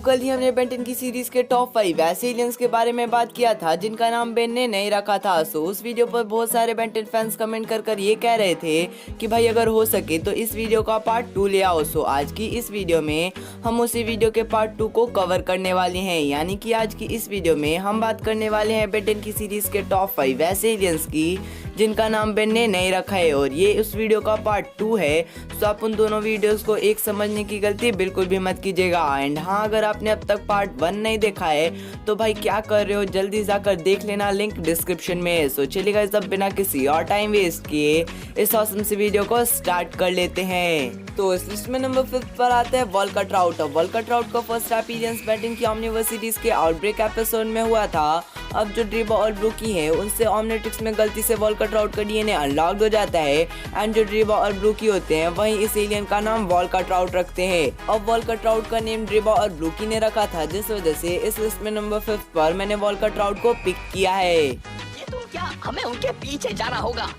अब कल ही हमने बेन 10 की सीरीज के टॉप 5 ऐसे एलियंस के बारे में बात किया था जिनका नाम बेन ने नहीं रखा था। सो उस वीडियो पर बहुत सारे बेन 10 फैंस कमेंट कर ये कह रहे थे कि भाई अगर हो सके तो इस वीडियो का पार्ट 2 ले आओ। सो आज की इस वीडियो में हम उसी वीडियो के पार्ट 2 को कवर करने वाले हैं, यानी कि आज की इस वीडियो में हम बात करने वाले हैं बेन 10 की सीरीज के टॉप 5 ऐसे एलियंस की जिनका नाम बेन ने नहीं रखा है, और ये उस वीडियो का पार्ट 2 है। तो आप उन दोनों वीडियोस को एक समझने की गलती बिल्कुल भी मत कीजिएगा। एंड हाँ, अगर आपने अब तक पार्ट 1 नहीं देखा है तो भाई क्या कर रहे हो, जल्दी जाकर देख लेना, लिंक डिस्क्रिप्शन में है। सो चलिए गाइस, अब बिना किसी और टाइम वेस्ट किए इस ऑसम से वीडियो को स्टार्ट कर लेते हैं। तो इस लिस्ट में नंबर 5 पर आता है वॉल्कर ट्राउट। वॉल्कर ट्राउट का फर्स्ट अपीयरेंस बेन 10 की ओमनिवर्स सीरीज के आउटब्रेक एपिसोड में हुआ था। अब जो ड्रीबा और ब्रूकी है उनसे ओमनिट्रिक्स में गलती से वॉल्कर ट्राउट का डीएनए अनलॉक्ड हो जाता है, एंड जो ड्रीबा और ब्रूकी होते हैं वहीं इस एलियन का नाम वॉल्कर ट्राउट रखते हैं। अब वॉल्कर ट्राउट का नेम ड्रीबा और ब्रूकी ने रखा था, जिस वजह से इस लिस्ट में नंबर 5 पर मैंने वॉल्कर ट्राउट को पिक किया है। ये तुम क्या, हमें उनके पीछे जाना होगा।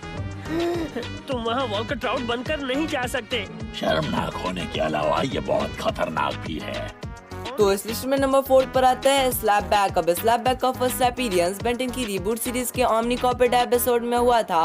तुम वहाँ वॉल्कर ट्राउट बनकर नहीं जा सकते। शर्मनाक होने के अलावा ये बहुत खतरनाक भी है। तो इस लिस्ट में नंबर 4 पर आता है स्लैपबैक। अब स्लैपबैक का फर्स्ट अपीयरेंस बेन 10 की रीबूट सीरीज के ओमनिकॉर्पोरेट एपिसोड में हुआ था।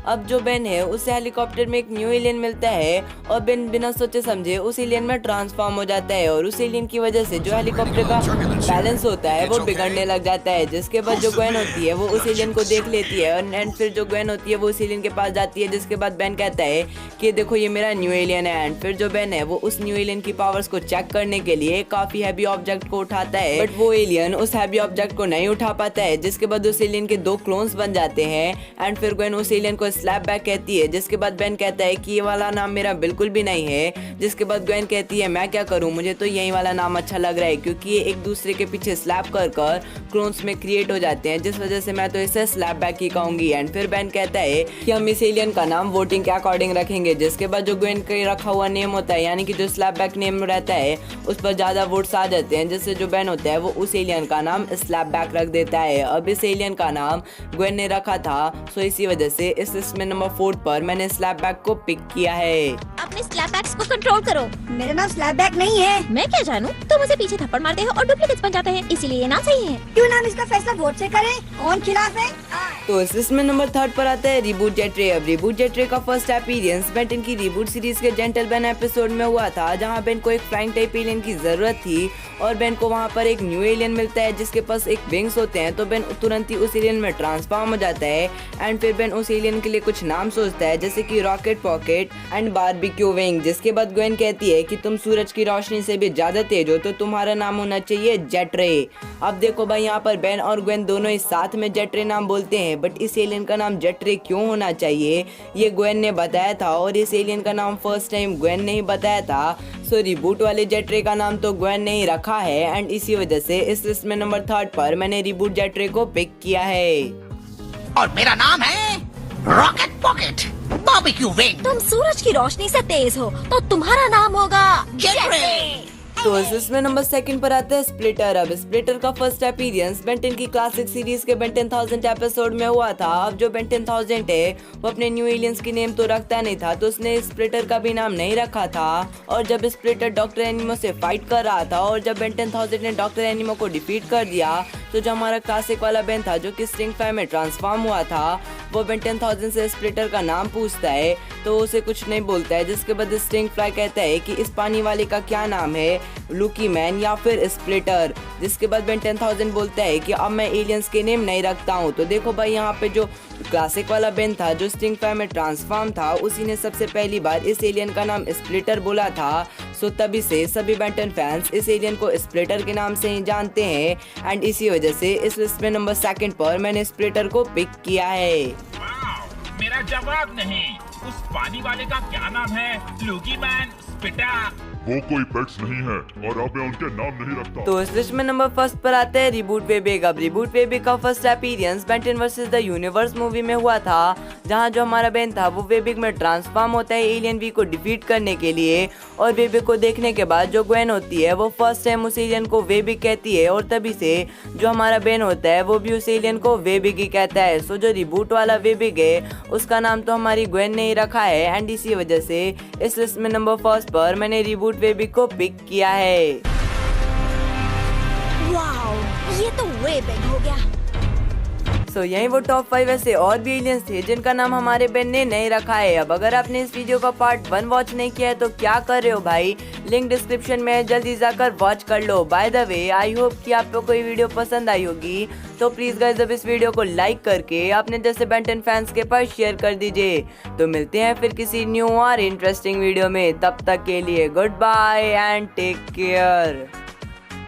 अब जो बेन है उसे हेलीकॉप्टर में एक न्यू एलियन मिलता है और बेन बिना सोचे समझे उस एलियन में ट्रांसफॉर्म हो जाता है, और उस एलियन की वजह से जो हेलीकॉप्टर का बैलेंस होता है वो बिगड़ने लग जाता है। जिसके बाद जो ग्वेन होती है वो उस एलियन को देख लेती है, एंड फिर जो ग्वेन होती है वो उस एलियन के पास जाती है। जिसके बाद बेन कहता है कि देखो ये मेरा न्यू एलियन है, एंड फिर जो बेन है वो उस न्यू एलियन की पावर्स को चेक करने के लिए काफी हैवी ऑब्जेक्ट को उठाता है, बट वो एलियन उस हैवी ऑब्जेक्ट को नहीं उठा पाता है। जिसके बाद उस एलियन के 2 क्लोन्स बन जाते हैं, एंड फिर ग्वेन उस एलियन को स्लैपबैक कहती है। जिसके बाद बेन कहता है कि ये वाला नाम मेरा बिल्कुल भी नहीं है। जिसके बाद ग्वेन कहती है मैं क्या करूं, मुझे तो यही वाला नाम अच्छा लग रहा है, क्योंकि ये एक दूसरे के पीछे स्लैप कर क्लोन्स में क्रिएट हो जाते हैं, जिस वजह से मैं तो इसे स्लैपबैक ही कहूंगी। एंड फिर बेन कहता है कि हम इस एलियन का नाम वोटिंग के अकॉर्डिंग रखेंगे। जिसके बाद जो ग्वेन का रखा हुआ नेम होता है, यानी कि जो स्लैपबैक नेम रहता है उस पर ज्यादा वोट्स आ जाते हैं, जिससे जो बेन होता है वो उस एलियन का नाम स्लैपबैक रख देता है। अब इस एलियन का नाम ग्वेन ने रखा था, सो इसी वजह से इस लिस्ट में नंबर 4 पर मैंने स्लैपबैक को पिक किया है। अपने स्लैपबैक्स को कंट्रोल करो। मेरा नाम स्लैपबैक नहीं है। मैं क्या जानूं, तुम मुझे पीछे थप्पड़ मारते हो और डुप्लीकेट्स बन जाते हैं, इसीलिए ये नाम सही है। क्यों नाम इसका फैसला वोट से करें, कौन खिलाफ है। तो इस लिस्ट में नंबर 3 पर आता है रिबूट जेट्रे। अब रिबूट जेट्रे का फर्स्ट अपीयरेंस बेन 10 की रिबूट सीरीज के जेंटलमैन एपिसोड में हुआ था, जहां बेन को एक फ्लाइंग टाइप एलियन की जरूरत थी और बेन को वहां पर एक न्यू एलियन मिलता है जिसके पास एक विंग्स होते हैं। तो बेन तुरंत ही उस एलियन में ट्रांसफॉर्म हो जाता है, एंड फिर बेन उस एलियन के लिए कुछ नाम सोचता है, जैसे कि rocket pocket and barbecue wing. जिसके बाद ग्वेन कहती है कि तुम सूरज की रोशनी से भी ज्यादा तेज हो, तो तुम्हारा नाम होना चाहिए जेट्रे। अब देखो भाई, यहाँ पर बेन और ग्वेन दोनों ही साथ में जेट्रे नाम बोलते हैं, बट इस एलियन का नाम जेट्रे क्यों होना चाहिए ये ग्वेन ने बताया था, और इस एलियन का नाम फर्स्ट टाइम ग्वेन ने ही बताया था। सो रिबूट वाले जेट्रे का नाम तो ग्वेन ने ही रखा है, एंड इसी वजह से इस लिस्ट में नंबर 3 पर मैंने रिबूट जेट्रे को पिक किया है। और मेरा नाम है रॉकेट पॉकेट बारबेक्यू विंग। तुम सूरज की रोशनी से तेज हो, तो तुम्हारा नाम होगा जेट्रे। तो इस लिस्ट में नंबर 2 पर आता है स्प्लिटर। अब स्प्लिटर का फर्स्ट अपीयरेंस बेन 10 की क्लासिक सीरीज के बेन 10,000 एपिसोड में हुआ था। अब जो बेन 10,000 है वो अपने न्यू एलियंस की नेम तो रखता नहीं था, तो उसने स्प्लिटर का भी नाम नहीं रखा था। और जब स्प्लिटर डॉक्टर एनिमो से फाइट कर रहा था और जब बेन 10,000 ने डॉक्टर एनिमो को डिफीट कर दिया, तो जो हमारा क्लासिक वाला बेन था जो कि स्टिंग फ्लाई में ट्रांसफॉर्म हुआ था, वो बेन 10,000 से स्प्लिटर का नाम पूछता है, तो उसे कुछ नहीं बोलता है। जिसके बाद स्टिंग फ्लाई कहता है कि इस पानी वाले का क्या नाम है, लुकी मैन या फिर स्प्लिटर। जिसके बाद बेन 10,000 बोलता है कि अब मैं एलियंस के नेम नहीं रखता हूँ। तो देखो भाई, यहाँ पे जो क्लासिक वाला बेन था जो स्टिंग फ्लाई में ट्रांसफॉर्म था, उसी ने सबसे पहली बार इस एलियन का नाम स्प्लिटर बोला था। सो तभी से सभी बेन 10 फैंस इस एलियन को स्प्लिटर के नाम से ही जानते हैं, एंड इसी वजह से इस लिस्ट में नंबर 2 पर मैंने स्प्लिटर को पिक किया है। मेरा जवाब नहीं, उस पानी वाले का क्या नाम है, लूकी मैन, स्पिटर। वो कोई पेट्स नहीं है और अब मैं उनके नाम नहीं रखता। तो इस लिस्ट में नंबर 1 पर आता है रिबूट वेबिक। अब रिबूट वेबिक का first appearance Ben 10 versus the universe movie में हुआ था, जहां जो हमारा बेन था वो वेबिक में ट्रांसफॉर्म होता है एलियन वी को डिफीट करने के लिए। और वेबिक को देखने के बाद जो ग्वेन होती है वो फर्स्ट टाइम उस एलियन को वेबिक कहती है, और तभी से जो हमारा बेन होता है वो भी उस एलियन को वेबिक ही कहता है। सो जो रिबूट वाला वेबिक है उसका नाम तो हमारी ग्वेन ने ही रखा है, एंड इसी वजह से इस लिस्ट में नंबर 1 पर मैंने रिबूट वेबिक को पिक किया है। ये तो वे बिग हो गया। सो यही वो टॉप 5 ऐसे और भी एलियंस थे जिनका नाम हमारे बेन ने नहीं रखा है। अब अगर आपने इस वीडियो का पार्ट 1 वॉच नहीं किया है तो क्या कर रहे हो भाई, लिंक डिस्क्रिप्शन में है, जल्दी जाकर वॉच कर लो। By the way I hope कि आपको कोई वीडियो पसंद आई होगी, तो प्लीज गाइस अब इस वीडियो को लाइक करके अपने जैसे बेन 10 फैंस के पास शेयर कर दीजिए। तो मिलते हैं फिर किसी न्यू और इंटरेस्टिंग वीडियो में, तब तक के लिए good bye and take care.